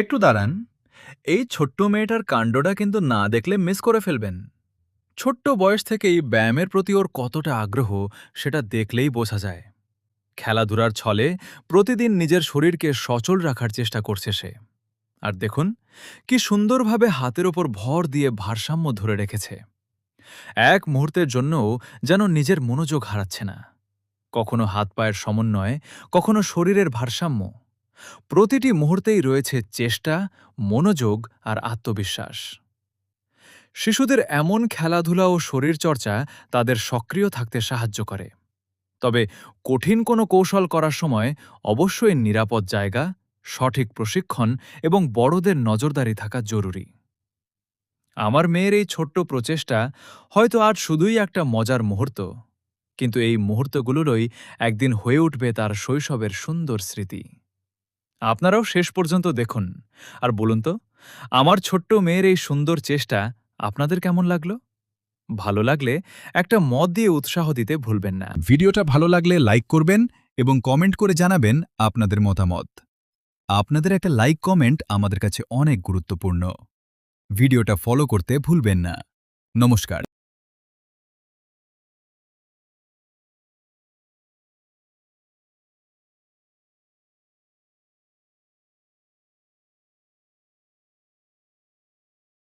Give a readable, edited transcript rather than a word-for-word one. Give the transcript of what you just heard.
একটু দাঁড়ান। এই ছোট্ট মেয়েটার কাণ্ডটা কিন্তু না দেখলে মিস করে ফেলবেন। ছোট্ট বয়স থেকেই ব্যায়ামের প্রতি ওর কতটা আগ্রহ সেটা দেখলেই বোঝা যায়। খেলাধুলার ছলে প্রতিদিন নিজের শরীরকে সচল রাখার চেষ্টা করছে সে। আর দেখুন কি সুন্দরভাবে হাতের ওপর ভর দিয়ে ভারসাম্য ধরে রেখেছে। এক মুহূর্তের জন্যও যেন নিজের মনোযোগ হারাচ্ছে না। কখনো হাত পায়ের সমন্বয়, কখনো শরীরের ভারসাম্য। প্রতিটি মুহূর্তেই রয়েছে চেষ্টা, মনোযোগ আর আত্মবিশ্বাস। শিশুদের এমন খেলাধুলা ও শরীরচর্চা তাদের সক্রিয় থাকতে সাহায্য করে। তবে কঠিন কোনো কৌশল করার সময় অবশ্যই নিরাপদ জায়গা, সঠিক প্রশিক্ষণ এবং বড়দের নজরদারি থাকা জরুরি। আমার মেয়ের এই ছোট্ট প্রচেষ্টা হয়তো আজ শুধুই একটা মজার মুহূর্ত, কিন্তু এই মুহূর্তগুলোরই একদিন হয়ে উঠবে তার শৈশবের সুন্দর স্মৃতি। আপনারাও শেষ পর্যন্ত দেখুন আর বলুন তো, আমার ছোট্ট মেয়ের এই সুন্দর চেষ্টা আপনাদের কেমন লাগলো? ভালো লাগলে একটা মত দিয়ে উৎসাহ দিতে ভুলবেন না। ভিডিওটা ভালো লাগলে লাইক করবেন এবং কমেন্ট করে জানাবেন আপনাদের মতামত। আপনাদের একটা লাইক কমেন্ট আমাদের কাছে অনেক গুরুত্বপূর্ণ। ভিডিওটা ফলো করতে ভুলবেন না। নমস্কার।